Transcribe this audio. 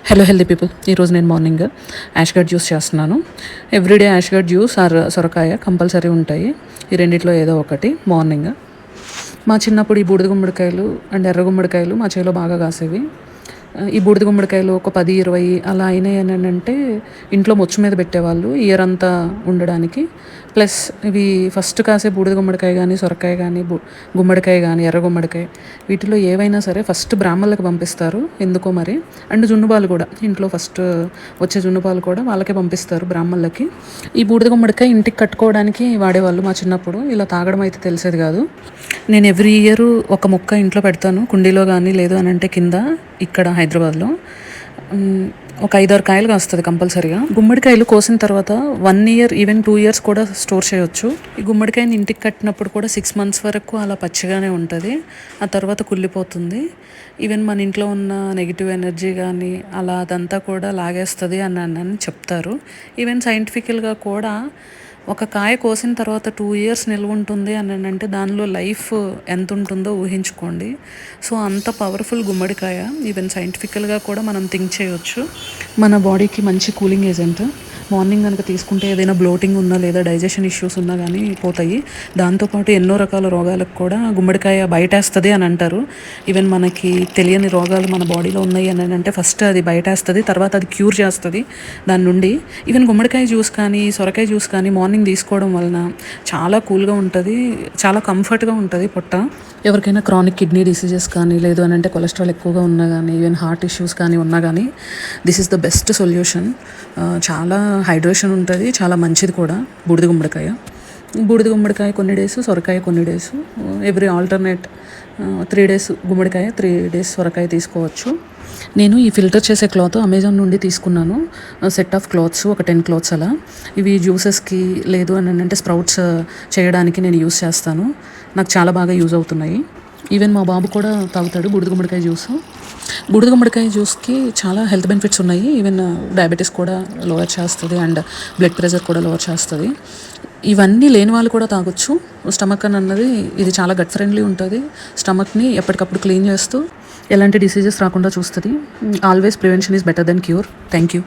Hello healthy people. ఈరోజు నేను morning యాష్గర్డ్ juice చేస్తున్నాను. ఎవ్రీడే యాష్గర్డ్ జ్యూస్ ఆర్ సొరకాయ కంపల్సరీ ఉంటాయి. ఈ రెండిట్లో ఏదో ఒకటి మార్నింగ్. మా చిన్నప్పుడు ఈ బూడిద గుమ్మడికాయలు అండ్ ఎర్ర గుమ్మడికాయలు మా చేలో బాగా కాసేవి. ఈ బూడిద గుమ్మడికాయలు ఒక 10-20 అలా అయినాయి అని అంటే ఇంట్లో మొచ్చు మీద పెట్టేవాళ్ళు ఇయర్ అంతా ఉండడానికి. ప్లస్ ఇవి ఫస్ట్ కాసే బూడిద గుమ్మడికాయ కానీ, సొరకాయ కానీ, గుమ్మడికాయ కానీ, ఎర్ర గుమ్మడికాయ వీటిలో ఏవైనా సరే ఫస్ట్ బ్రాహ్మణులకు పంపిస్తారు ఎందుకో మరి. అండ్ జున్నుపాలు కూడా ఇంట్లో ఫస్ట్ వచ్చే జున్నుపాలు కూడా వాళ్ళకే పంపిస్తారు బ్రాహ్మణులకి. ఈ బూడిద గుమ్మడికాయ ఇంటికి కట్టుకోవడానికి వాడేవాళ్ళు మా చిన్నప్పుడు. ఇలా తాగడం అయితే తెలిసేది కాదు. నేను ఎవ్రీ ఇయర్ ఒక మొక్క ఇంట్లో పెడతాను, కుండీలో కానీ, లేదు అని అంటే కింద ఇక్కడ హైదరాబాద్లో ఒక 5-6 కాయలు కాస్తుంది కంపల్సరీగా. గుమ్మడికాయలు కోసిన తర్వాత 1 ఇయర్ ఈవెన్ 2 ఇయర్స్ కూడా స్టోర్ చేయొచ్చు. ఈ గుమ్మడికాయని ఇంటికి కట్టినప్పుడు కూడా 6 మంత్స్ వరకు అలా పచ్చిగానే ఉంటుంది. ఆ తర్వాత కుళ్ళిపోతుంది. ఈవెన్ మన ఇంట్లో ఉన్న నెగిటివ్ ఎనర్జీ కానీ అలా అదంతా కూడా లాగేస్తుంది అని చెప్తారు. ఈవెన్ సైంటిఫికల్గా కూడా ఒక కాయ కోసిన తర్వాత 2 ఇయర్స్ నిల్వ ఉంటుంది అని అంటే దానిలో లైఫ్ ఎంత ఉంటుందో ఊహించుకోండి. సో అంత పవర్ఫుల్ గుమ్మడికాయ. ఈవెన్ సైంటిఫికల్గా కూడా మనం థింక్ చేయొచ్చు. మన బాడీకి మంచి కూలింగ్ ఏజెంట్. మార్నింగ్ కనుక తీసుకుంటే ఏదైనా బ్లోటింగ్ ఉన్నా లేదా డైజెషన్ ఇష్యూస్ ఉన్నా కానీ పోతాయి. దాంతోపాటు ఎన్నో రకాల రోగాలకు కూడా గుమ్మడికాయ బయటేస్తుంది అని అంటారు. ఈవెన్ మనకి తెలియని రోగాలు మన బాడీలో ఉన్నాయి అని అంటే ఫస్ట్ అది బయటేస్తుంది, తర్వాత అది క్యూర్ చేస్తుంది దాని నుండి. ఈవెన్ గుమ్మడికాయ జ్యూస్ కానీ, సొరకాయ జ్యూస్ కానీ మార్నింగ్ తీసుకోవడం వలన చాలా కూల్గా ఉంటుంది, చాలా కంఫర్ట్గా ఉంటుంది పొట్ట. ఎవరికైనా క్రానిక్ కిడ్నీ డిసీజెస్ కానీ, లేదు అని అంటే కొలెస్ట్రాల్ ఎక్కువగా ఉన్నా కానీ, ఈవెన్ హార్ట్ ఇష్యూస్ కానీ ఉన్నా కానీ this is the best solution. చాలా హైడ్రేషన్ ఉంటుంది, చాలా మంచిది కూడా బూడిద గుమ్మడికాయ. బూడిద గుమ్మడికాయ కొన్ని డేస్, సొరకాయ కొన్ని డేస్, ఎవ్రీ ఆల్టర్నేట్ 3 days గుమ్మడికాయ, 3 days సొరకాయ తీసుకోవచ్చు. నేను ఈ ఫిల్టర్ చేసే క్లాత్ అమెజాన్ నుండి తీసుకున్నాను. సెట్ ఆఫ్ క్లాత్స్, ఒక 10 cloths అలా. ఇవి జ్యూసెస్కి లేదు అని అంటే స్ప్రౌట్స్ చేయడానికి నేను యూస్ చేస్తాను. నాకు చాలా బాగా యూజ్ అవుతున్నాయి. ఈవెన్ మా బాబు కూడా తాగుతాడు బూడిద గుమ్మడికాయ జ్యూస్. బూడిద గుమ్మడికాయ జ్యూస్కి చాలా హెల్త్ బెనిఫిట్స్ ఉన్నాయి. ఈవెన్ డయాబెటీస్ కూడా లోవర్ చేస్తుంది అండ్ బ్లడ్ ప్రెషర్ కూడా లోవర్ చేస్తుంది. ఇవన్నీ లేని వాళ్ళు కూడా తాగొచ్చు. స్టమక్ అని అన్నది ఇది చాలా గట్ ఫ్రెండ్లీ ఉంటుంది. స్టమక్ని ఎప్పటికప్పుడు క్లీన్ చేస్తూ ఎలాంటి డిసీజెస్ రాకుండా చూస్తుంది. Always prevention is better than cure. Thank you.